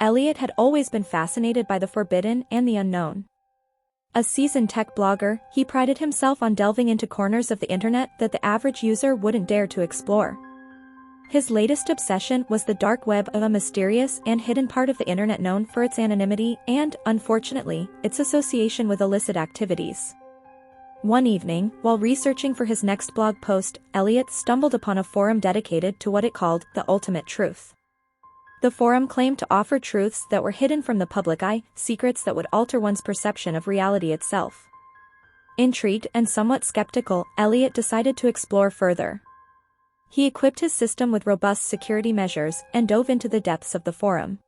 Elliot had always been fascinated by the forbidden and the unknown. A seasoned tech blogger, he prided himself on delving into corners of the internet that the average user wouldn't dare to explore. His latest obsession was the dark web, of a mysterious and hidden part of the internet known for its anonymity and, unfortunately, its association with illicit activities. One evening, while researching for his next blog post, Elliot stumbled upon a forum dedicated to what it called the ultimate truth. The forum claimed to offer truths that were hidden from the public eye, secrets that would alter one's perception of reality itself. Intrigued and somewhat skeptical, Elliot decided to explore further. He equipped his system with robust security measures and dove into the depths of the forum.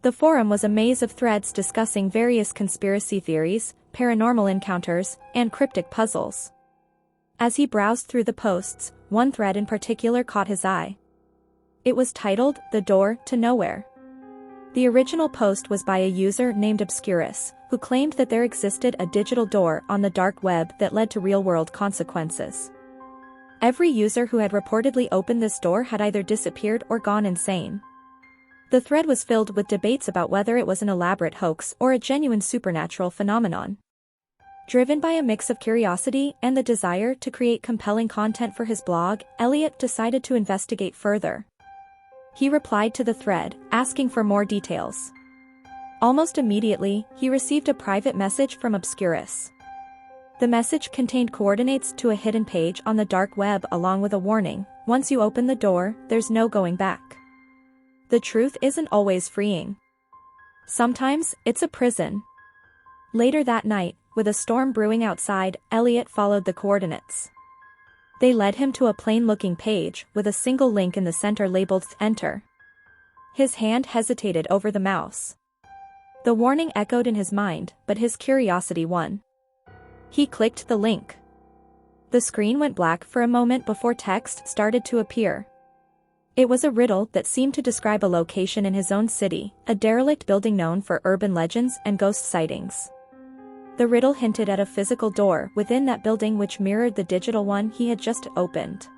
The forum was a maze of threads discussing various conspiracy theories, paranormal encounters, and cryptic puzzles. As he browsed through the posts, one thread in particular caught his eye. It was titled, "The Door to Nowhere." The original post was by a user named Obscurus, who claimed that there existed a digital door on the dark web that led to real-world consequences. Every user who had reportedly opened this door had either disappeared or gone insane. The thread was filled with debates about whether it was an elaborate hoax or a genuine supernatural phenomenon. Driven by a mix of curiosity and the desire to create compelling content for his blog, Elliot decided to investigate further. He replied to the thread, asking for more details. Almost immediately, he received a private message from Obscurus. The message contained coordinates to a hidden page on the dark web along with a warning: once you open the door, there's no going back. The truth isn't always freeing. Sometimes, it's a prison. Later that night, with a storm brewing outside, Elliot followed the coordinates. They led him to a plain-looking page, with a single link in the center labeled Enter. His hand hesitated over the mouse. The warning echoed in his mind, but his curiosity won. He clicked the link. The screen went black for a moment before text started to appear. It was a riddle that seemed to describe a location in his own city, a derelict building known for urban legends and ghost sightings. The riddle hinted at a physical door within that building which mirrored the digital one he had just opened.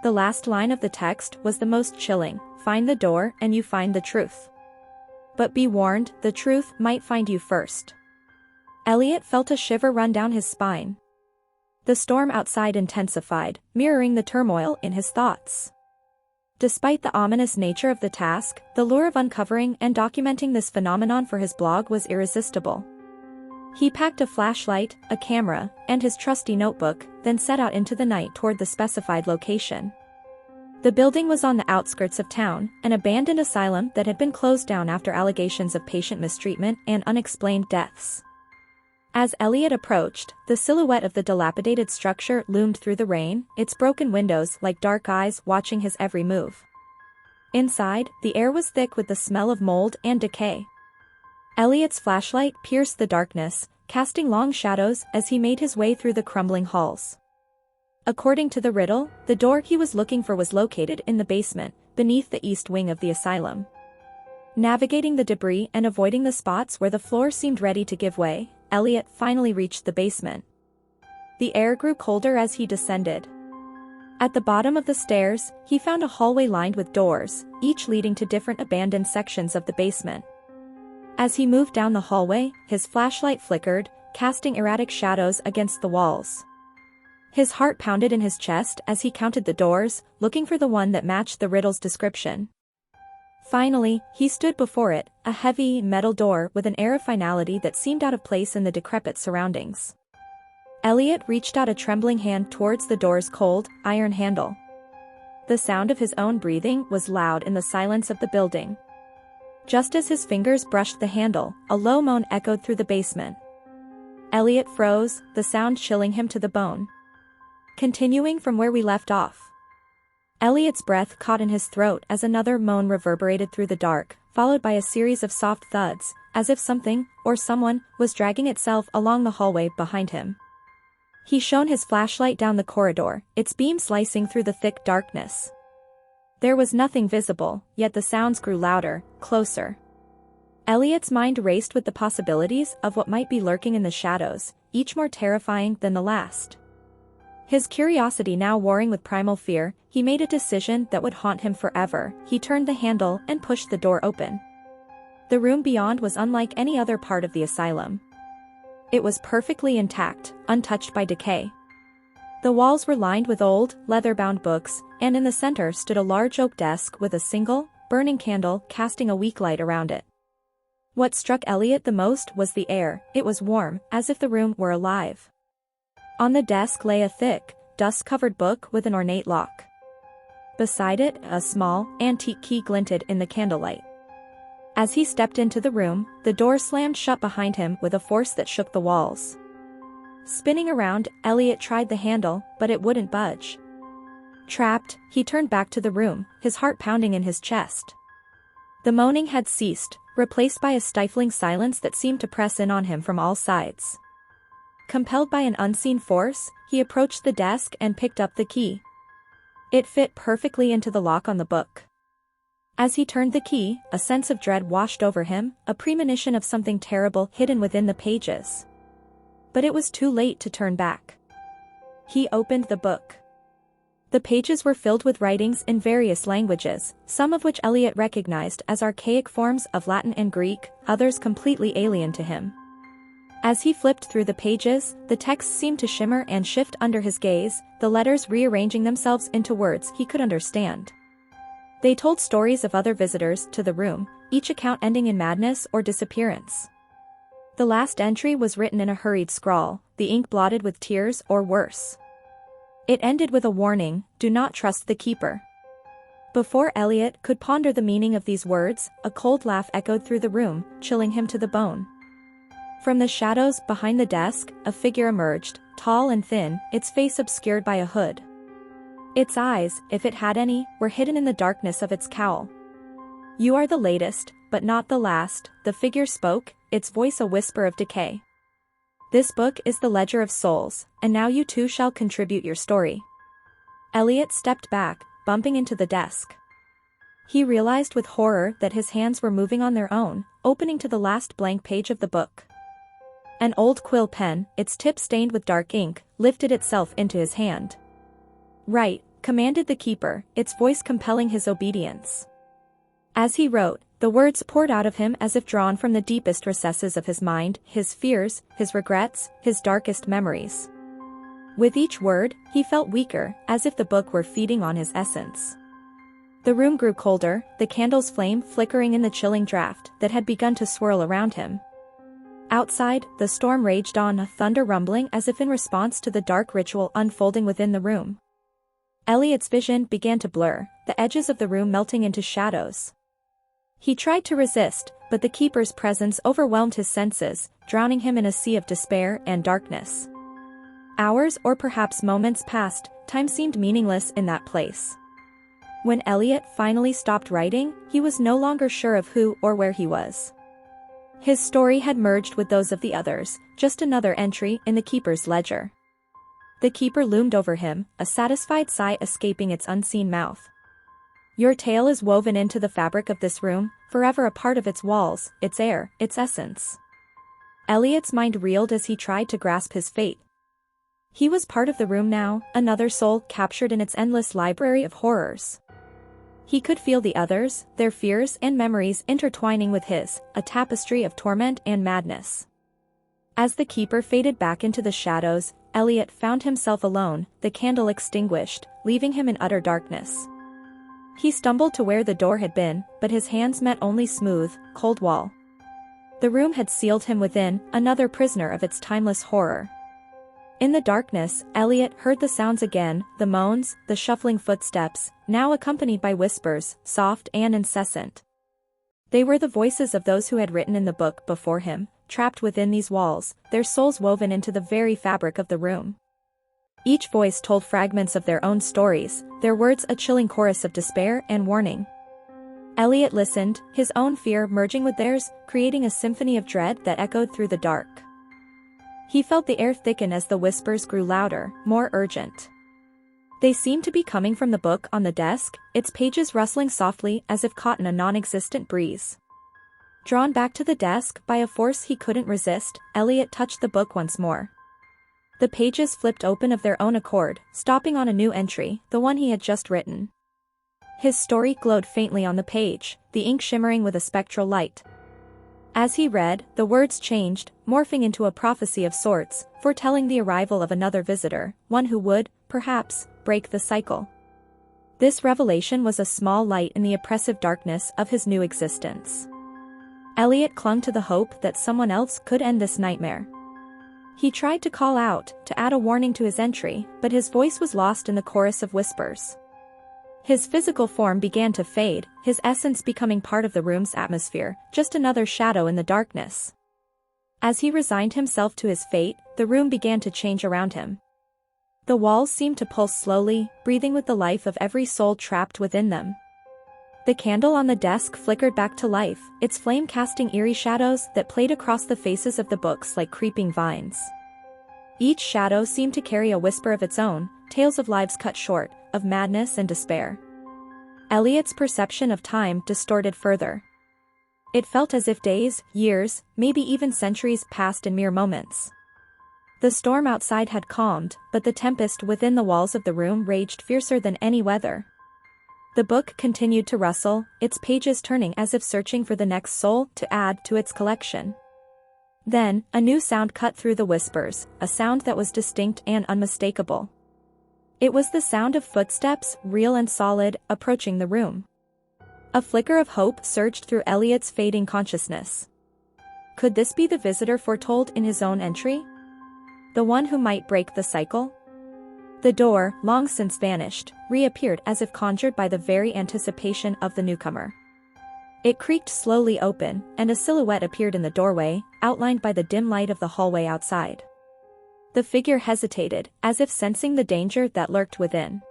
The last line of the text was the most chilling: find the door and you find the truth. But be warned, the truth might find you first. Elliot felt a shiver run down his spine. The storm outside intensified, mirroring the turmoil in his thoughts. Despite the ominous nature of the task, the lure of uncovering and documenting this phenomenon for his blog was irresistible. He packed a flashlight, a camera, and his trusty notebook, then set out into the night toward the specified location. The building was on the outskirts of town, an abandoned asylum that had been closed down after allegations of patient mistreatment and unexplained deaths. As Elliot approached, the silhouette of the dilapidated structure loomed through the rain, its broken windows like dark eyes watching his every move. Inside, the air was thick with the smell of mold and decay. Elliot's flashlight pierced the darkness, casting long shadows as he made his way through the crumbling halls. According to the riddle, the door he was looking for was located in the basement, beneath the east wing of the asylum. Navigating the debris and avoiding the spots where the floor seemed ready to give way, Elliot finally reached the basement. The air grew colder as he descended. At the bottom of the stairs, he found a hallway lined with doors, each leading to different abandoned sections of the basement. As he moved down the hallway, his flashlight flickered, casting erratic shadows against the walls. His heart pounded in his chest as he counted the doors, looking for the one that matched the riddle's description. Finally, he stood before it, a heavy, metal door with an air of finality that seemed out of place in the decrepit surroundings. Elliot reached out a trembling hand towards the door's cold, iron handle. The sound of his own breathing was loud in the silence of the building. Just as his fingers brushed the handle, a low moan echoed through the basement. Elliot froze, the sound chilling him to the bone. Continuing from where we left off. Elliot's breath caught in his throat as another moan reverberated through the dark, followed by a series of soft thuds, as if something, or someone, was dragging itself along the hallway behind him. He shone his flashlight down the corridor, its beam slicing through the thick darkness. There was nothing visible, yet the sounds grew louder, closer. Elliot's mind raced with the possibilities of what might be lurking in the shadows, each more terrifying than the last. His curiosity now warring with primal fear, he made a decision that would haunt him forever. He turned the handle and pushed the door open. The room beyond was unlike any other part of the asylum. It was perfectly intact, untouched by decay. The walls were lined with old, leather-bound books, and in the center stood a large oak desk with a single, burning candle casting a weak light around it. What struck Elliot the most was the air. It was warm, as if the room were alive. On the desk lay a thick, dust-covered book with an ornate lock. Beside it, a small, antique key glinted in the candlelight. As he stepped into the room, the door slammed shut behind him with a force that shook the walls. Spinning around, Elliot tried the handle, but it wouldn't budge. Trapped, he turned back to the room, his heart pounding in his chest. The moaning had ceased, replaced by a stifling silence that seemed to press in on him from all sides. Compelled by an unseen force, he approached the desk and picked up the key. It fit perfectly into the lock on the book. As he turned the key, a sense of dread washed over him, a premonition of something terrible hidden within the pages. But it was too late to turn back. He opened the book. The pages were filled with writings in various languages, some of which Elliot recognized as archaic forms of Latin and Greek, others completely alien to him. As he flipped through the pages, the text seemed to shimmer and shift under his gaze, the letters rearranging themselves into words he could understand. They told stories of other visitors to the room, each account ending in madness or disappearance. The last entry was written in a hurried scrawl, the ink blotted with tears or worse. It ended with a warning: do not trust the keeper. Before Elliot could ponder the meaning of these words, a cold laugh echoed through the room, chilling him to the bone. From the shadows behind the desk, a figure emerged, tall and thin, its face obscured by a hood. Its eyes, if it had any, were hidden in the darkness of its cowl. "You are the latest, but not the last," the figure spoke, its voice a whisper of decay. "This book is the ledger of souls, and now you too shall contribute your story." Elliot stepped back, bumping into the desk. He realized with horror that his hands were moving on their own, opening to the last blank page of the book. An old quill pen, its tip stained with dark ink, lifted itself into his hand. "Write," commanded the keeper, its voice compelling his obedience. As he wrote, the words poured out of him as if drawn from the deepest recesses of his mind, his fears, his regrets, his darkest memories. With each word, he felt weaker, as if the book were feeding on his essence. The room grew colder, the candle's flame flickering in the chilling draft that had begun to swirl around him. Outside, the storm raged on, a thunder rumbling as if in response to the dark ritual unfolding within the room. Elliot's vision began to blur, the edges of the room melting into shadows. He tried to resist, but the keeper's presence overwhelmed his senses, drowning him in a sea of despair and darkness. Hours or perhaps moments passed, time seemed meaningless in that place. When Elliot finally stopped writing, he was no longer sure of who or where he was. His story had merged with those of the others, just another entry in the keeper's ledger. The keeper loomed over him, a satisfied sigh escaping its unseen mouth. "Your tale is woven into the fabric of this room, forever a part of its walls, its air, its essence." Elliot's mind reeled as he tried to grasp his fate. He was part of the room now, another soul captured in its endless library of horrors. He could feel the others, their fears and memories intertwining with his, a tapestry of torment and madness. As the keeper faded back into the shadows, Elliot found himself alone, the candle extinguished, leaving him in utter darkness. He stumbled to where the door had been, but his hands met only smooth, cold wall. The room had sealed him within, another prisoner of its timeless horror. In the darkness, Elliot heard the sounds again, the moans, the shuffling footsteps, now accompanied by whispers, soft and incessant. They were the voices of those who had written in the book before him, trapped within these walls, their souls woven into the very fabric of the room. Each voice told fragments of their own stories, their words a chilling chorus of despair and warning. Elliot listened, his own fear merging with theirs, creating a symphony of dread that echoed through the dark. He felt the air thicken as the whispers grew louder, more urgent. They seemed to be coming from the book on the desk, its pages rustling softly as if caught in a non-existent breeze. Drawn back to the desk by a force he couldn't resist, Elliot touched the book once more. The pages flipped open of their own accord, stopping on a new entry, the one he had just written. His story glowed faintly on the page, the ink shimmering with a spectral light. As he read, the words changed, morphing into a prophecy of sorts, foretelling the arrival of another visitor, one who would, perhaps, break the cycle. This revelation was a small light in the oppressive darkness of his new existence. Elliot clung to the hope that someone else could end this nightmare. He tried to call out, to add a warning to his entry, but his voice was lost in the chorus of whispers. His physical form began to fade, his essence becoming part of the room's atmosphere, just another shadow in the darkness. As he resigned himself to his fate, the room began to change around him. The walls seemed to pulse slowly, breathing with the life of every soul trapped within them. The candle on the desk flickered back to life, its flame casting eerie shadows that played across the faces of the books like creeping vines. Each shadow seemed to carry a whisper of its own, tales of lives cut short, of madness and despair. Elliot's perception of time distorted further. It felt as if days, years, maybe even centuries passed in mere moments. The storm outside had calmed, but the tempest within the walls of the room raged fiercer than any weather. The book continued to rustle, its pages turning as if searching for the next soul to add to its collection. Then, a new sound cut through the whispers, a sound that was distinct and unmistakable. It was the sound of footsteps, real and solid, approaching the room. A flicker of hope surged through Elliot's fading consciousness. Could this be the visitor foretold in his own entry? The one who might break the cycle? The door, long since vanished, reappeared as if conjured by the very anticipation of the newcomer. It creaked slowly open, and a silhouette appeared in the doorway, outlined by the dim light of the hallway outside. The figure hesitated, as if sensing the danger that lurked within.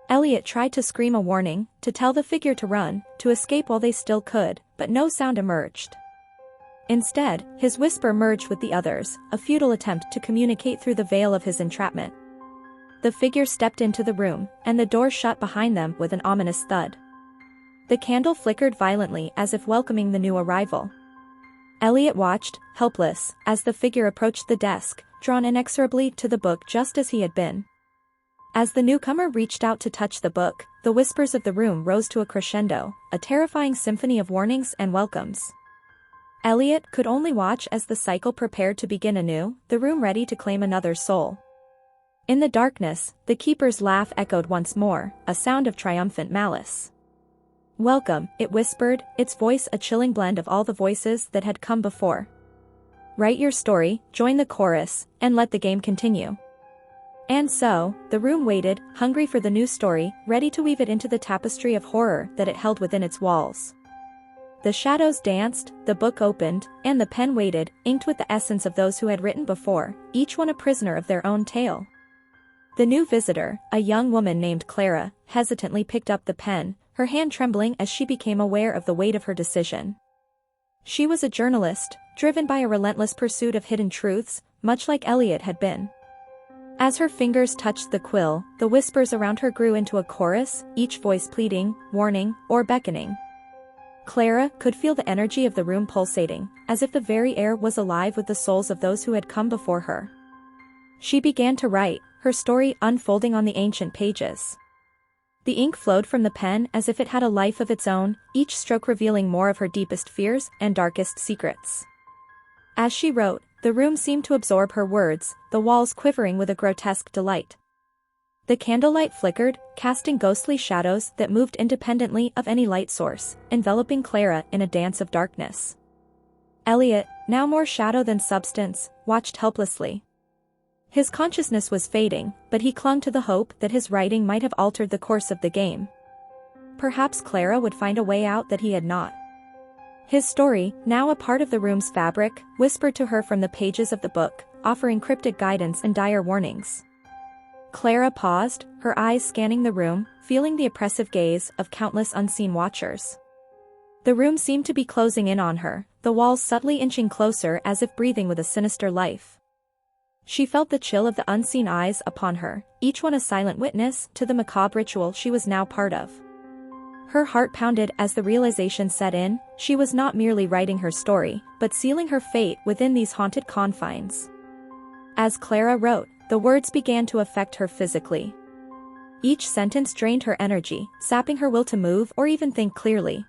Elliot tried to scream a warning, to tell the figure to run, to escape while they still could, but no sound emerged. Instead, his whisper merged with the others, a futile attempt to communicate through the veil of his entrapment. The figure stepped into the room, and the door shut behind them with an ominous thud. The candle flickered violently as if welcoming the new arrival. Elliot watched, helpless, as the figure approached the desk, drawn inexorably to the book just as he had been. As the newcomer reached out to touch the book, the whispers of the room rose to a crescendo, a terrifying symphony of warnings and welcomes. Elliot could only watch as the cycle prepared to begin anew, the room ready to claim another soul. In the darkness, the keeper's laugh echoed once more, a sound of triumphant malice. "Welcome," it whispered, its voice a chilling blend of all the voices that had come before. "Write your story, join the chorus, and let the game continue." And so, the room waited, hungry for the new story, ready to weave it into the tapestry of horror that it held within its walls. The shadows danced, the book opened, and the pen waited, inked with the essence of those who had written before, each one a prisoner of their own tale. The new visitor, a young woman named Clara, hesitantly picked up the pen, her hand trembling as she became aware of the weight of her decision. She was a journalist, driven by a relentless pursuit of hidden truths, much like Elliot had been. As her fingers touched the quill, the whispers around her grew into a chorus, each voice pleading, warning, or beckoning. Clara could feel the energy of the room pulsating, as if the very air was alive with the souls of those who had come before her. She began to write, her story unfolding on the ancient pages. The ink flowed from the pen as if it had a life of its own, each stroke revealing more of her deepest fears and darkest secrets. As she wrote, the room seemed to absorb her words, the walls quivering with a grotesque delight. The candlelight flickered, casting ghostly shadows that moved independently of any light source, enveloping Clara in a dance of darkness. Elliot, now more shadow than substance, watched helplessly. His consciousness was fading, but he clung to the hope that his writing might have altered the course of the game. Perhaps Clara would find a way out that he had not. His story, now a part of the room's fabric, whispered to her from the pages of the book, offering cryptic guidance and dire warnings. Clara paused, her eyes scanning the room, feeling the oppressive gaze of countless unseen watchers. The room seemed to be closing in on her, the walls subtly inching closer as if breathing with a sinister life. She felt the chill of the unseen eyes upon her, each one a silent witness to the macabre ritual she was now part of. Her heart pounded as the realization set in, she was not merely writing her story, but sealing her fate within these haunted confines. As Clara wrote, the words began to affect her physically. Each sentence drained her energy, sapping her will to move or even think clearly.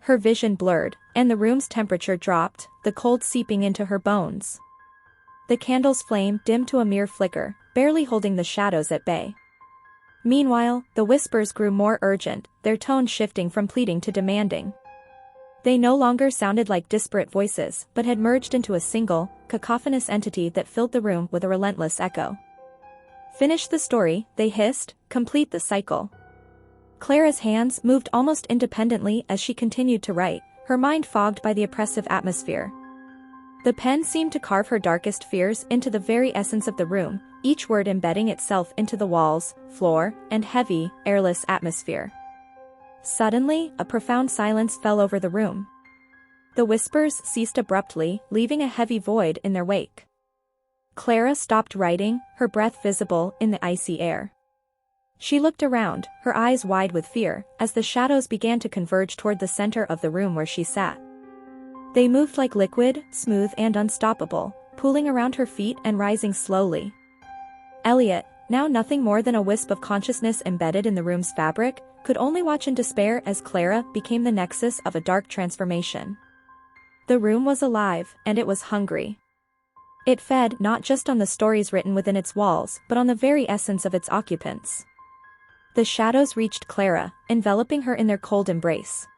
Her vision blurred, and the room's temperature dropped, the cold seeping into her bones. The candle's flame dimmed to a mere flicker, barely holding the shadows at bay. Meanwhile, the whispers grew more urgent, their tone shifting from pleading to demanding. They no longer sounded like disparate voices, but had merged into a single, cacophonous entity that filled the room with a relentless echo. "Finish the story," they hissed, "complete the cycle." Clara's hands moved almost independently as she continued to write, her mind fogged by the oppressive atmosphere. The pen seemed to carve her darkest fears into the very essence of the room, each word embedding itself into the walls, floor, and heavy, airless atmosphere. Suddenly, a profound silence fell over the room. The whispers ceased abruptly, leaving a heavy void in their wake. Clara stopped writing, her breath visible in the icy air. She looked around, her eyes wide with fear, as the shadows began to converge toward the center of the room where she sat. They moved like liquid, smooth and unstoppable, pooling around her feet and rising slowly. Elliot, now nothing more than a wisp of consciousness embedded in the room's fabric, could only watch in despair as Clara became the nexus of a dark transformation. The room was alive, and it was hungry. It fed not just on the stories written within its walls, but on the very essence of its occupants. The shadows reached Clara, enveloping her in their cold embrace.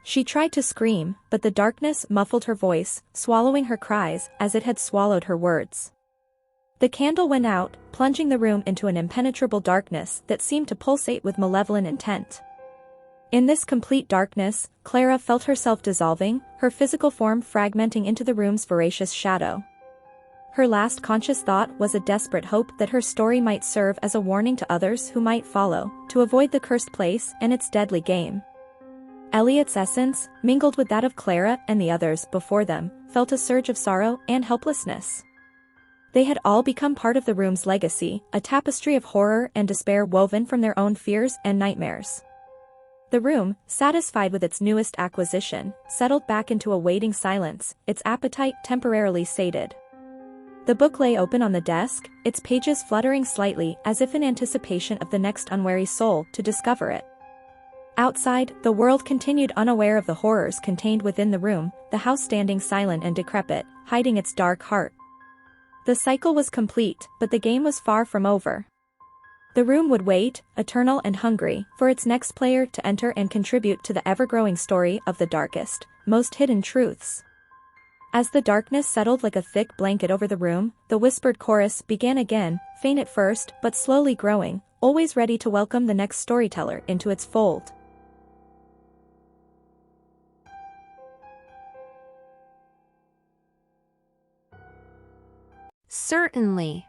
She tried to scream, but the darkness muffled her voice, swallowing her cries as it had swallowed her words. The candle went out, plunging the room into an impenetrable darkness that seemed to pulsate with malevolent intent. In this complete darkness, Clara felt herself dissolving, her physical form fragmenting into the room's voracious shadow. Her last conscious thought was a desperate hope that her story might serve as a warning to others who might follow, to avoid the cursed place and its deadly game. Elliot's essence, mingled with that of Clara and the others before them, felt a surge of sorrow and helplessness. They had all become part of the room's legacy, a tapestry of horror and despair woven from their own fears and nightmares. The room, satisfied with its newest acquisition, settled back into a waiting silence, its appetite temporarily sated. The book lay open on the desk, its pages fluttering slightly as if in anticipation of the next unwary soul to discover it. Outside, the world continued unaware of the horrors contained within the room, the house standing silent and decrepit, hiding its dark heart. The cycle was complete, but the game was far from over. The room would wait, eternal and hungry, for its next player to enter and contribute to the ever-growing story of the darkest, most hidden truths. As the darkness settled like a thick blanket over the room, the whispered chorus began again, faint at first but slowly growing, always ready to welcome the next storyteller into its fold. Certainly.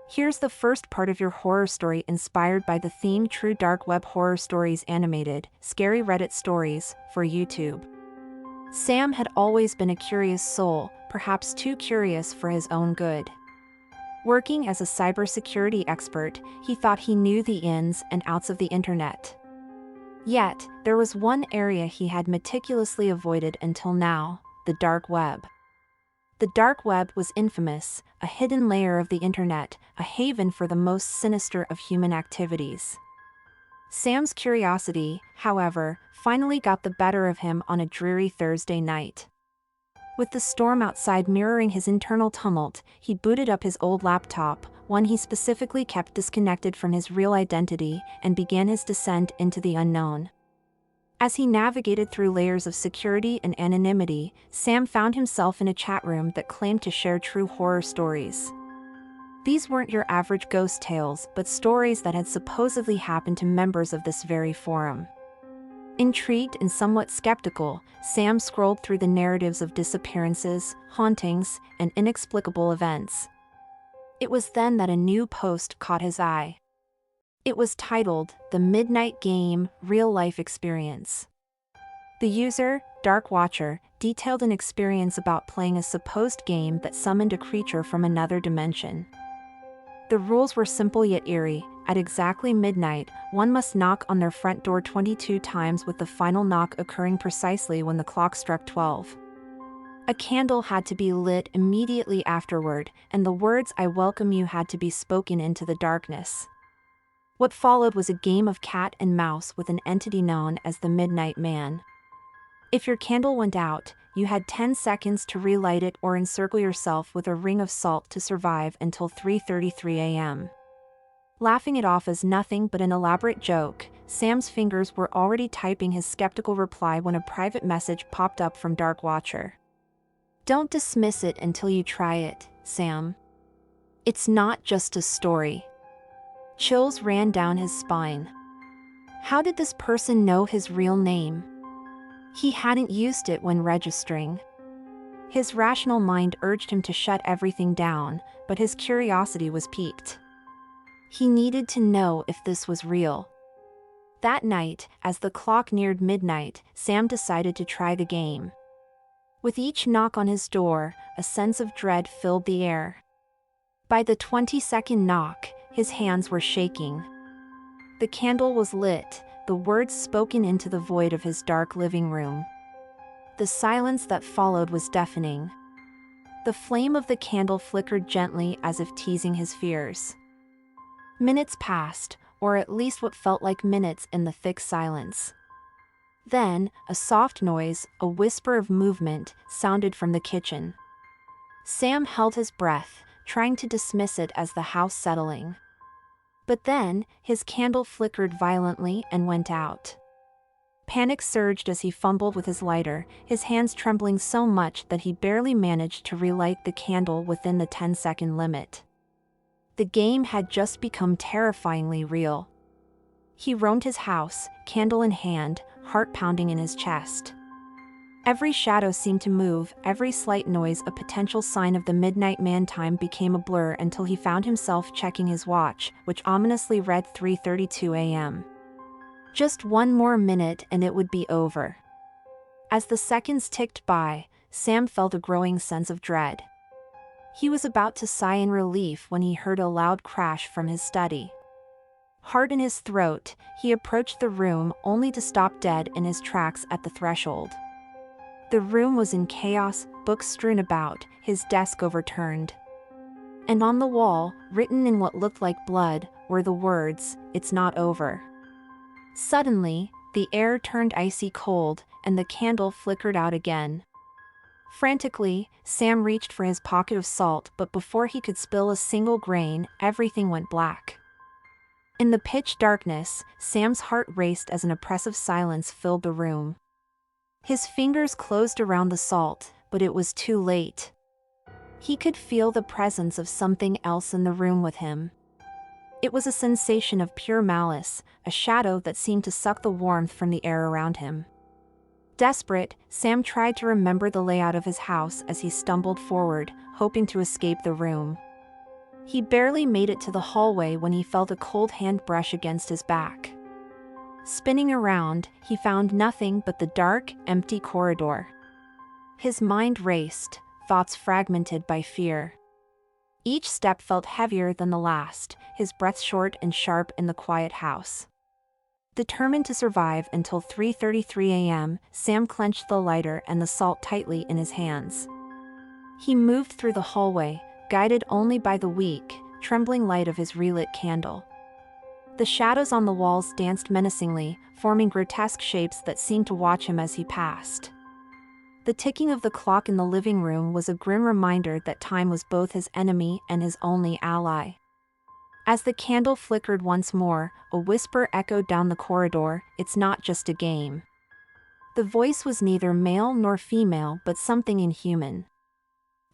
Here's the first part of your horror story inspired by the theme True Dark Web Horror Stories Animated, Scary Reddit Stories, for YouTube. Sam had always been a curious soul, perhaps too curious for his own good. Working as a cybersecurity expert, he thought he knew the ins and outs of the internet. Yet, there was one area he had meticulously avoided until now: the dark web. The dark web was infamous, a hidden layer of the internet, a haven for the most sinister of human activities. Sam's curiosity, however, finally got the better of him on a dreary Thursday night. With the storm outside mirroring his internal tumult, he booted up his old laptop, one he specifically kept disconnected from his real identity, and began his descent into the unknown. As he navigated through layers of security and anonymity, Sam found himself in a chat room that claimed to share true horror stories. These weren't your average ghost tales, but stories that had supposedly happened to members of this very forum. Intrigued and somewhat skeptical, Sam scrolled through the narratives of disappearances, hauntings, and inexplicable events. It was then that a new post caught his eye. It was titled, "The Midnight Game, Real-Life Experience." The user, Dark Watcher, detailed an experience about playing a supposed game that summoned a creature from another dimension. The rules were simple yet eerie. At exactly midnight, one must knock on their front door 22 times, with the final knock occurring precisely when the clock struck 12. A candle had to be lit immediately afterward, and the words "I welcome you" had to be spoken into the darkness. What followed was a game of cat and mouse with an entity known as the Midnight Man. If your candle went out, you had 10 seconds to relight it or encircle yourself with a ring of salt to survive until 3:33 a.m. Laughing it off as nothing but an elaborate joke, Sam's fingers were already typing his skeptical reply when a private message popped up from Dark Watcher. "Don't dismiss it until you try it, Sam. It's not just a story." Chills ran down his spine. How did this person know his real name? He hadn't used it when registering. His rational mind urged him to shut everything down, but his curiosity was piqued. He needed to know if this was real. That night, as the clock neared midnight, Sam decided to try the game. With each knock on his door, a sense of dread filled the air. By the 22nd knock, his hands were shaking. The candle was lit, the words spoken into the void of his dark living room. The silence that followed was deafening. The flame of the candle flickered gently as if teasing his fears. Minutes passed, or at least what felt like minutes in the thick silence. Then, a soft noise, a whisper of movement, sounded from the kitchen. Sam held his breath, trying to dismiss it as the house settling. But then, his candle flickered violently and went out. Panic surged as he fumbled with his lighter, his hands trembling so much that he barely managed to relight the candle within the 10-second limit. The game had just become terrifyingly real. He roamed his house, candle in hand, heart pounding in his chest. Every shadow seemed to move, every slight noise a potential sign of the midnight man. Time became a blur until he found himself checking his watch, which ominously read 3:32 a.m. Just one more minute and it would be over. As the seconds ticked by, Sam felt a growing sense of dread. He was about to sigh in relief when he heard a loud crash from his study. Heart in his throat, he approached the room only to stop dead in his tracks at the threshold. The room was in chaos, books strewn about, his desk overturned. And on the wall, written in what looked like blood, were the words, "It's not over." Suddenly, the air turned icy cold, and the candle flickered out again. Frantically, Sam reached for his pocket of salt, but before he could spill a single grain, everything went black. In the pitch darkness, Sam's heart raced as an oppressive silence filled the room. His fingers closed around the salt, but it was too late. He could feel the presence of something else in the room with him. It was a sensation of pure malice, a shadow that seemed to suck the warmth from the air around him. Desperate, Sam tried to remember the layout of his house as he stumbled forward, hoping to escape the room. He barely made it to the hallway when he felt a cold hand brush against his back. Spinning around, he found nothing but the dark, empty corridor. His mind raced, thoughts fragmented by fear. Each step felt heavier than the last, his breath short and sharp in the quiet house. Determined to survive until 3:33 a.m., Sam clenched the lighter and the salt tightly in his hands. He moved through the hallway, guided only by the weak, trembling light of his relit candle. The shadows on the walls danced menacingly, forming grotesque shapes that seemed to watch him as he passed. The ticking of the clock in the living room was a grim reminder that time was both his enemy and his only ally. As the candle flickered once more, a whisper echoed down the corridor, "It's not just a game." The voice was neither male nor female but something inhuman.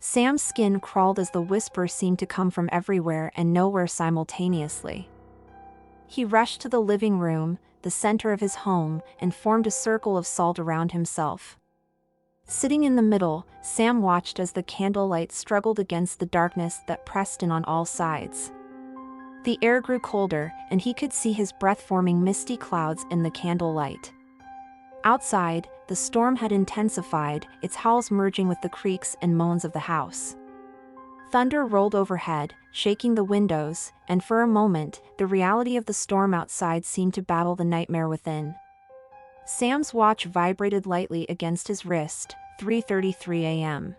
Sam's skin crawled as the whisper seemed to come from everywhere and nowhere simultaneously. He rushed to the living room, the center of his home, and formed a circle of salt around himself. Sitting in the middle, Sam watched as the candlelight struggled against the darkness that pressed in on all sides. The air grew colder, and he could see his breath forming misty clouds in the candlelight. Outside, the storm had intensified, its howls merging with the creaks and moans of the house. Thunder rolled overhead, shaking the windows, and for a moment, the reality of the storm outside seemed to battle the nightmare within. Sam's watch vibrated lightly against his wrist, 3:33 a.m.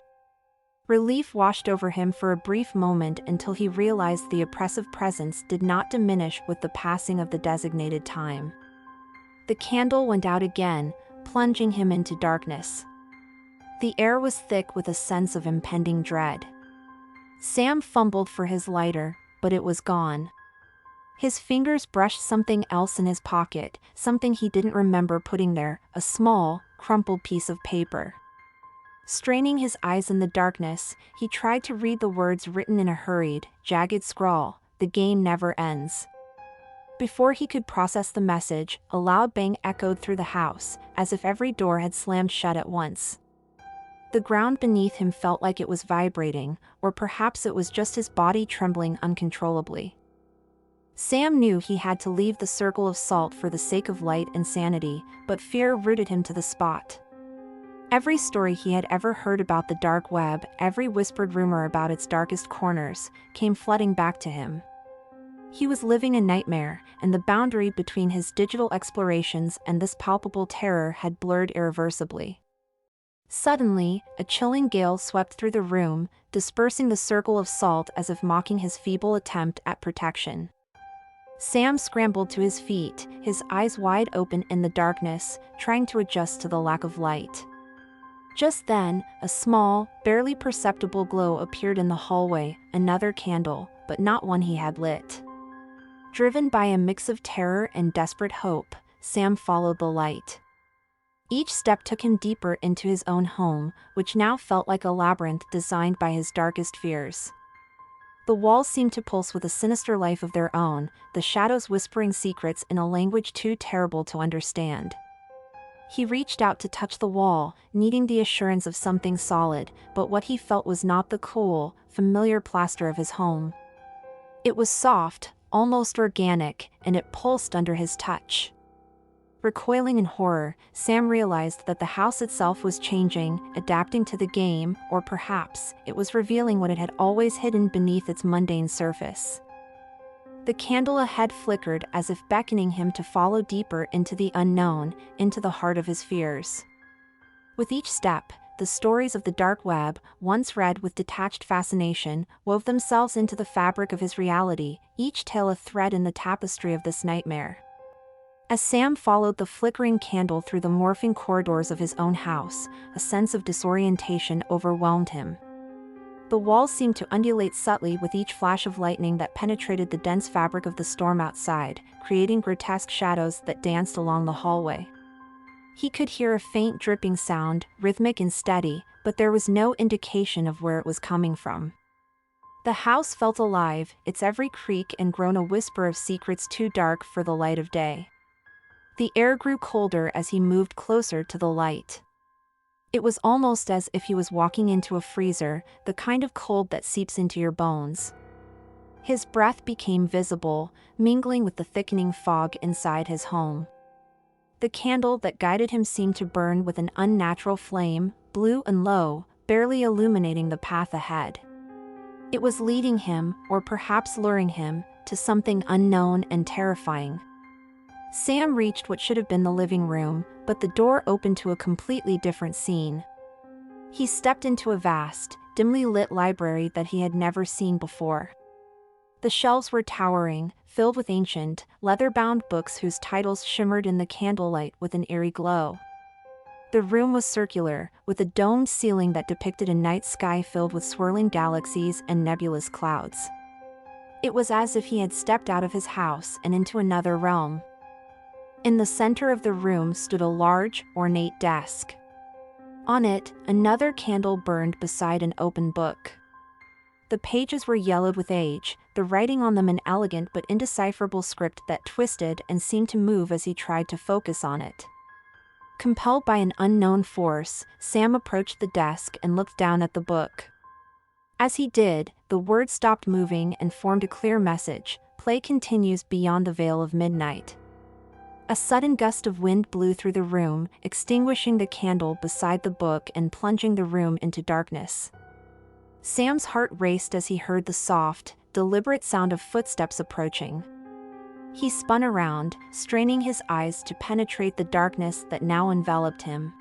Relief washed over him for a brief moment until he realized the oppressive presence did not diminish with the passing of the designated time. The candle went out again, plunging him into darkness. The air was thick with a sense of impending dread. Sam fumbled for his lighter, but it was gone. His fingers brushed something else in his pocket, something he didn't remember putting there, a small, crumpled piece of paper. Straining his eyes in the darkness, he tried to read the words written in a hurried, jagged scrawl, "The game never ends." Before he could process the message, a loud bang echoed through the house, as if every door had slammed shut at once. The ground beneath him felt like it was vibrating, or perhaps it was just his body trembling uncontrollably. Sam knew he had to leave the circle of salt for the sake of light and sanity, but fear rooted him to the spot. Every story he had ever heard about the dark web, every whispered rumor about its darkest corners, came flooding back to him. He was living a nightmare, and the boundary between his digital explorations and this palpable terror had blurred irreversibly. Suddenly, a chilling gale swept through the room, dispersing the circle of salt as if mocking his feeble attempt at protection. Sam scrambled to his feet, his eyes wide open in the darkness, trying to adjust to the lack of light. Just then, a small, barely perceptible glow appeared in the hallway, another candle, but not one he had lit. Driven by a mix of terror and desperate hope, Sam followed the light. Each step took him deeper into his own home, which now felt like a labyrinth designed by his darkest fears. The walls seemed to pulse with a sinister life of their own, the shadows whispering secrets in a language too terrible to understand. He reached out to touch the wall, needing the assurance of something solid, but what he felt was not the cool, familiar plaster of his home. It was soft, almost organic, and it pulsed under his touch. Recoiling in horror, Sam realized that the house itself was changing, adapting to the game, or perhaps it was revealing what it had always hidden beneath its mundane surface. The candle ahead flickered as if beckoning him to follow deeper into the unknown, into the heart of his fears. With each step, the stories of the dark web, once read with detached fascination, wove themselves into the fabric of his reality, each tale a thread in the tapestry of this nightmare. As Sam followed the flickering candle through the morphing corridors of his own house, a sense of disorientation overwhelmed him. The walls seemed to undulate subtly with each flash of lightning that penetrated the dense fabric of the storm outside, creating grotesque shadows that danced along the hallway. He could hear a faint dripping sound, rhythmic and steady, but there was no indication of where it was coming from. The house felt alive, its every creak and groan a whisper of secrets too dark for the light of day. The air grew colder as he moved closer to the light. It was almost as if he was walking into a freezer, the kind of cold that seeps into your bones. His breath became visible, mingling with the thickening fog inside his home. The candle that guided him seemed to burn with an unnatural flame, blue and low, barely illuminating the path ahead. It was leading him, or perhaps luring him, to something unknown and terrifying. Sam reached what should have been the living room, but the door opened to a completely different scene. He stepped into a vast, dimly lit library that he had never seen before. The shelves were towering, filled with ancient, leather-bound books whose titles shimmered in the candlelight with an eerie glow. The room was circular, with a domed ceiling that depicted a night sky filled with swirling galaxies and nebulous clouds. It was as if he had stepped out of his house and into another realm. In the center of the room stood a large, ornate desk. On it, another candle burned beside an open book. The pages were yellowed with age, the writing on them an elegant but indecipherable script that twisted and seemed to move as he tried to focus on it. Compelled by an unknown force, Sam approached the desk and looked down at the book. As he did, the words stopped moving and formed a clear message: "Play continues beyond the veil of midnight." A sudden gust of wind blew through the room, extinguishing the candle beside the book and plunging the room into darkness. Sam's heart raced as he heard the soft, deliberate sound of footsteps approaching. He spun around, straining his eyes to penetrate the darkness that now enveloped him.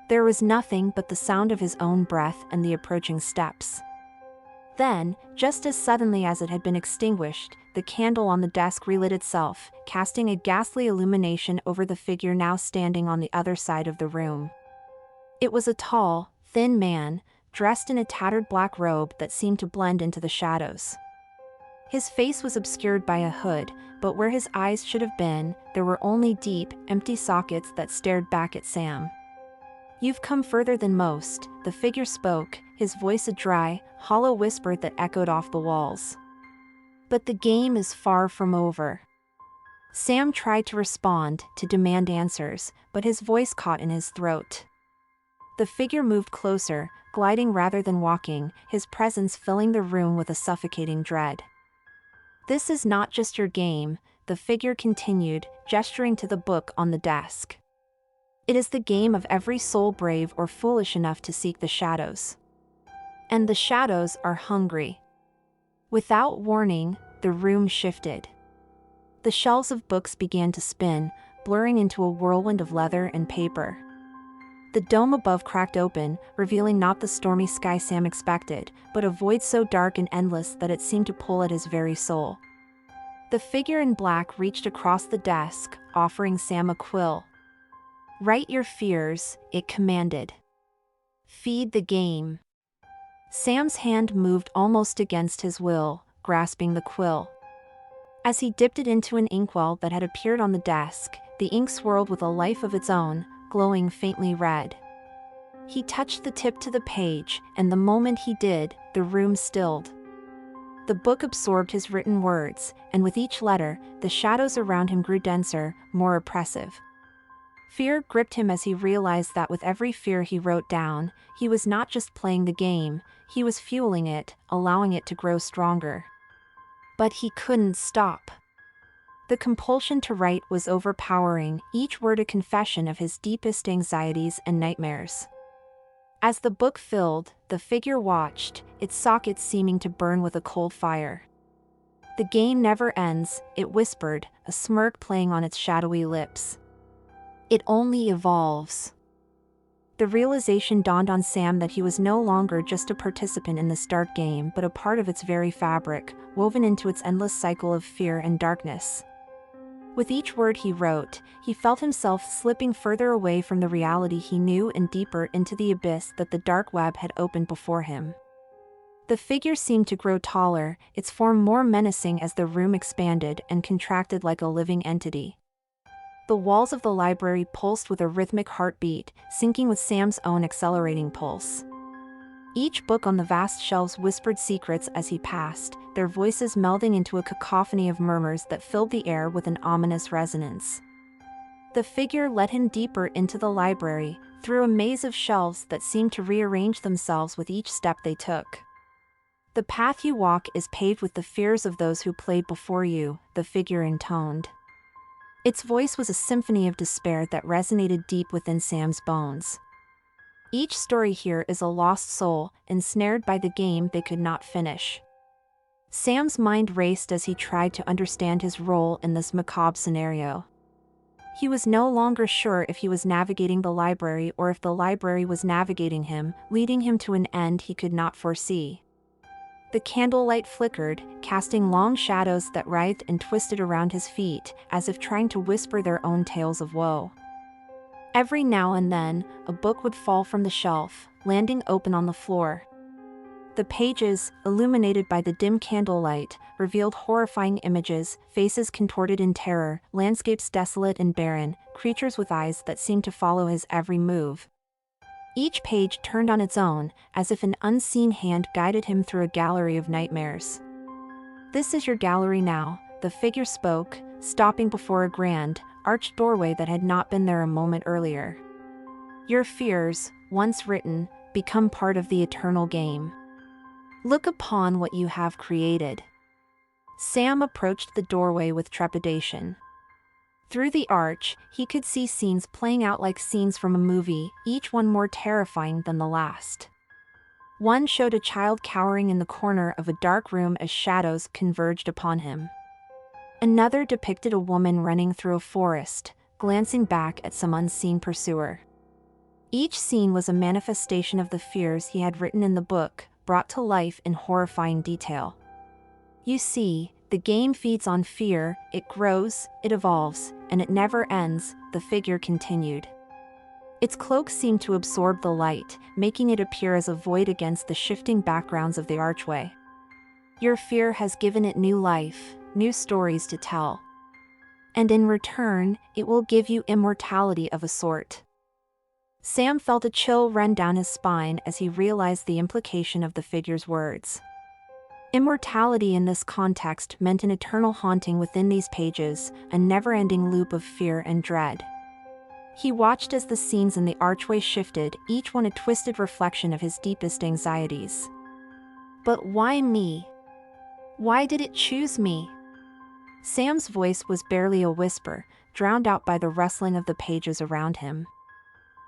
There was nothing but the sound of his own breath and the approaching steps. Then, just as suddenly as it had been extinguished, the candle on the desk relit itself, casting a ghastly illumination over the figure now standing on the other side of the room. It was a tall, thin man, dressed in a tattered black robe that seemed to blend into the shadows. His face was obscured by a hood, but where his eyes should have been, there were only deep, empty sockets that stared back at Sam. "You've come further than most," the figure spoke, his voice a dry, hollow whisper that echoed off the walls. "But the game is far from over." Sam tried to respond, to demand answers, but his voice caught in his throat. The figure moved closer, gliding rather than walking, his presence filling the room with a suffocating dread. "This is not just your game," the figure continued, gesturing to the book on the desk. "It is the game of every soul brave or foolish enough to seek the shadows. And the shadows are hungry." Without warning, the room shifted. The shelves of books began to spin, blurring into a whirlwind of leather and paper. The dome above cracked open, revealing not the stormy sky Sam expected, but a void so dark and endless that it seemed to pull at his very soul. The figure in black reached across the desk, offering Sam a quill. "Write your fears," it commanded. "Feed the game." Sam's hand moved almost against his will, grasping the quill. As he dipped it into an inkwell that had appeared on the desk, the ink swirled with a life of its own, glowing faintly red. He touched the tip to the page, and the moment he did, the room stilled. The book absorbed his written words, and with each letter, the shadows around him grew denser, more oppressive. Fear gripped him as he realized that with every fear he wrote down, he was not just playing the game, he was fueling it, allowing it to grow stronger. But he couldn't stop. The compulsion to write was overpowering, each word a confession of his deepest anxieties and nightmares. As the book filled, the figure watched, its sockets seeming to burn with a cold fire. "The game never ends," it whispered, a smirk playing on its shadowy lips. "It only evolves." The realization dawned on Sam that he was no longer just a participant in this dark game but a part of its very fabric, woven into its endless cycle of fear and darkness. With each word he wrote, he felt himself slipping further away from the reality he knew and deeper into the abyss that the dark web had opened before him. The figure seemed to grow taller, its form more menacing as the room expanded and contracted like a living entity. The walls of the library pulsed with a rhythmic heartbeat, syncing with Sam's own accelerating pulse. Each book on the vast shelves whispered secrets as he passed, their voices melding into a cacophony of murmurs that filled the air with an ominous resonance. The figure led him deeper into the library, through a maze of shelves that seemed to rearrange themselves with each step they took. "The path you walk is paved with the fears of those who played before you," the figure intoned. Its voice was a symphony of despair that resonated deep within Sam's bones. "Each story here is a lost soul, ensnared by the game they could not finish." Sam's mind raced as he tried to understand his role in this macabre scenario. He was no longer sure if he was navigating the library or if the library was navigating him, leading him to an end he could not foresee. The candlelight flickered, casting long shadows that writhed and twisted around his feet, as if trying to whisper their own tales of woe. Every now and then, a book would fall from the shelf, landing open on the floor. The pages, illuminated by the dim candlelight, revealed horrifying images, faces contorted in terror, landscapes desolate and barren, creatures with eyes that seemed to follow his every move. Each page turned on its own, as if an unseen hand guided him through a gallery of nightmares. "This is your gallery now," the figure spoke, stopping before a grand, arched doorway that had not been there a moment earlier. "Your fears, once written, become part of the eternal game. Look upon what you have created." Sam approached the doorway with trepidation. Through the arch, he could see scenes playing out like scenes from a movie, each one more terrifying than the last. One showed a child cowering in the corner of a dark room as shadows converged upon him. Another depicted a woman running through a forest, glancing back at some unseen pursuer. Each scene was a manifestation of the fears he had written in the book, brought to life in horrifying detail. You see, the game feeds on fear, it grows, it evolves, and it never ends, the figure continued. Its cloak seemed to absorb the light, making it appear as a void against the shifting backgrounds of the archway. Your fear has given it new life, new stories to tell. And in return, it will give you immortality of a sort. Sam felt a chill run down his spine as he realized the implication of the figure's words. Immortality in this context meant an eternal haunting within these pages, a never-ending loop of fear and dread. He watched as the scenes in the archway shifted, each one a twisted reflection of his deepest anxieties. But why me? Why did it choose me? Sam's voice was barely a whisper, drowned out by the rustling of the pages around him.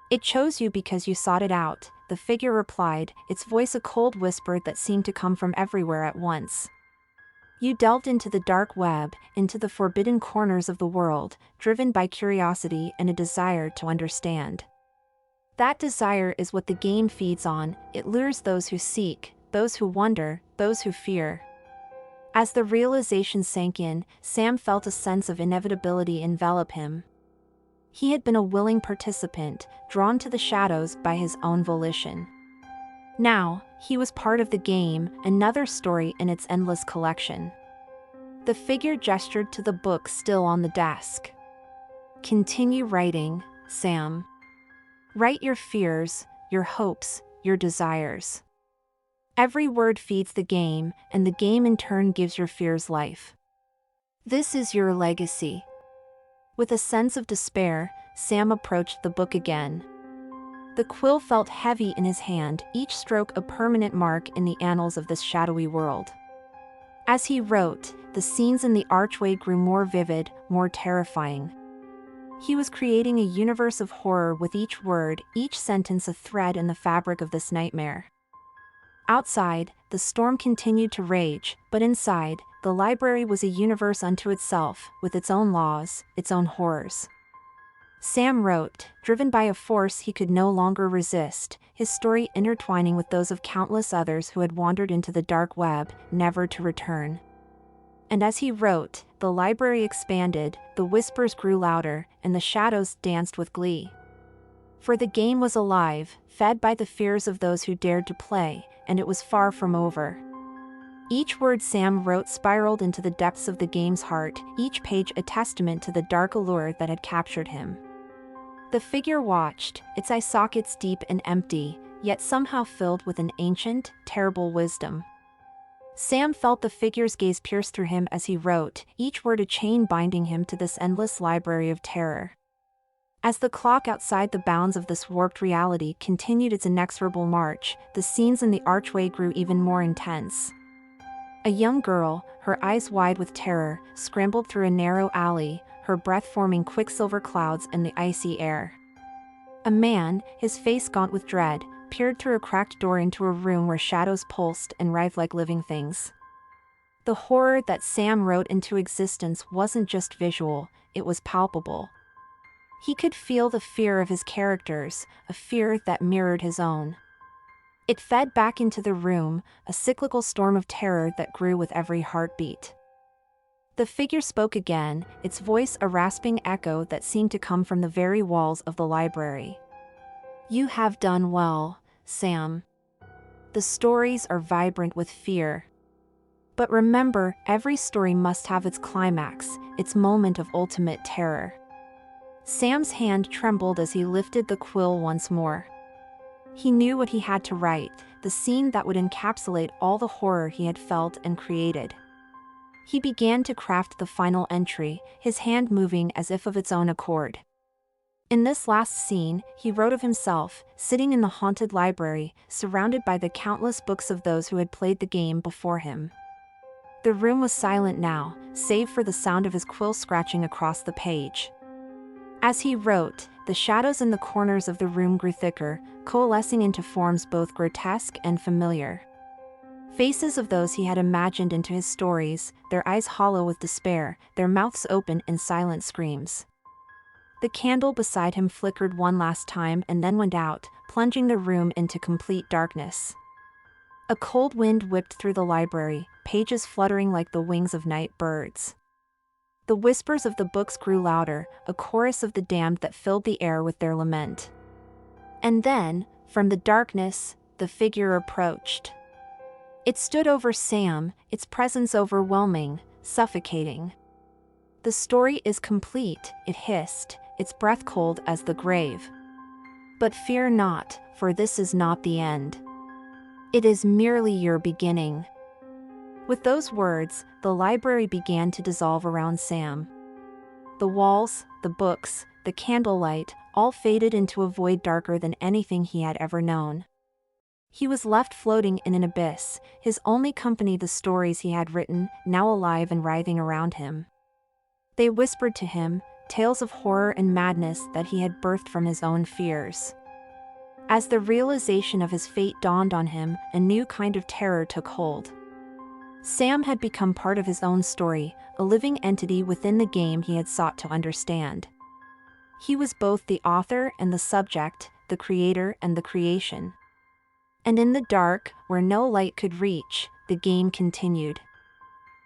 It chose you because you sought it out, the figure replied, its voice a cold whisper that seemed to come from everywhere at once. You delved into the dark web, into the forbidden corners of the world, driven by curiosity and a desire to understand. That desire is what the game feeds on, it lures those who seek, those who wonder, those who fear. As the realization sank in, Sam felt a sense of inevitability envelop him. He had been a willing participant, drawn to the shadows by his own volition. Now, he was part of the game, another story in its endless collection. The figure gestured to the book still on the desk. Continue writing, Sam. Write your fears, your hopes, your desires. Every word feeds the game, and the game in turn gives your fears life. This is your legacy. With a sense of despair, Sam approached the book again. The quill felt heavy in his hand, each stroke a permanent mark in the annals of this shadowy world. As he wrote, the scenes in the archway grew more vivid, more terrifying. He was creating a universe of horror with each word, each sentence a thread in the fabric of this nightmare. Outside, the storm continued to rage, but inside, the library was a universe unto itself, with its own laws, its own horrors. Sam wrote, driven by a force he could no longer resist, his story intertwining with those of countless others who had wandered into the dark web, never to return. And as he wrote, the library expanded, the whispers grew louder, and the shadows danced with glee. For the game was alive, fed by the fears of those who dared to play, and it was far from over. Each word Sam wrote spiraled into the depths of the game's heart, each page a testament to the dark allure that had captured him. The figure watched, its eye sockets deep and empty, yet somehow filled with an ancient, terrible wisdom. Sam felt the figure's gaze pierce through him as he wrote, each word a chain binding him to this endless library of terror. As the clock outside the bounds of this warped reality continued its inexorable march, the scenes in the archway grew even more intense. A young girl, her eyes wide with terror, scrambled through a narrow alley, her breath forming quicksilver clouds in the icy air. A man, his face gaunt with dread, peered through a cracked door into a room where shadows pulsed and writhed like living things. The horror that Sam wrote into existence wasn't just visual, it was palpable. He could feel the fear of his characters, a fear that mirrored his own. It fed back into the room, a cyclical storm of terror that grew with every heartbeat. The figure spoke again, its voice a rasping echo that seemed to come from the very walls of the library. You have done well, Sam. The stories are vibrant with fear. But remember, every story must have its climax, its moment of ultimate terror. Sam's hand trembled as he lifted the quill once more. He knew what he had to write, the scene that would encapsulate all the horror he had felt and created. He began to craft the final entry, his hand moving as if of its own accord. In this last scene, he wrote of himself, sitting in the haunted library, surrounded by the countless books of those who had played the game before him. The room was silent now, save for the sound of his quill scratching across the page. As he wrote, the shadows in the corners of the room grew thicker, coalescing into forms both grotesque and familiar. Faces of those he had imagined into his stories, their eyes hollow with despair, their mouths open in silent screams. The candle beside him flickered one last time and then went out, plunging the room into complete darkness. A cold wind whipped through the library, pages fluttering like the wings of night birds. The whispers of the books grew louder, a chorus of the damned that filled the air with their lament. And then, from the darkness, the figure approached. It stood over Sam, its presence overwhelming, suffocating. "The story is complete," it hissed, its breath cold as the grave. "But fear not, for this is not the end. It is merely your beginning." With those words, the library began to dissolve around Sam. The walls, the books, the candlelight, all faded into a void darker than anything he had ever known. He was left floating in an abyss, his only company the stories he had written, now alive and writhing around him. They whispered to him, tales of horror and madness that he had birthed from his own fears. As the realization of his fate dawned on him, a new kind of terror took hold. Sam had become part of his own story, a living entity within the game he had sought to understand. He was both the author and the subject, the creator and the creation. And in the dark, where no light could reach, the game continued.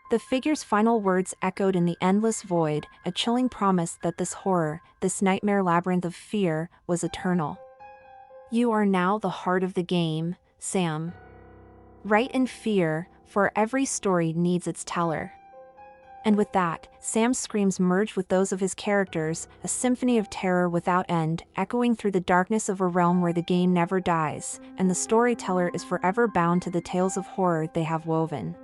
The figure's final words echoed in the endless void, a chilling promise that this horror, this nightmare labyrinth of fear, was eternal. "You are now the heart of the game, Sam. Write in fear, for every story needs its teller." And with that, Sam's screams merged with those of his characters, a symphony of terror without end, echoing through the darkness of a realm where the game never dies, and the storyteller is forever bound to the tales of horror they have woven.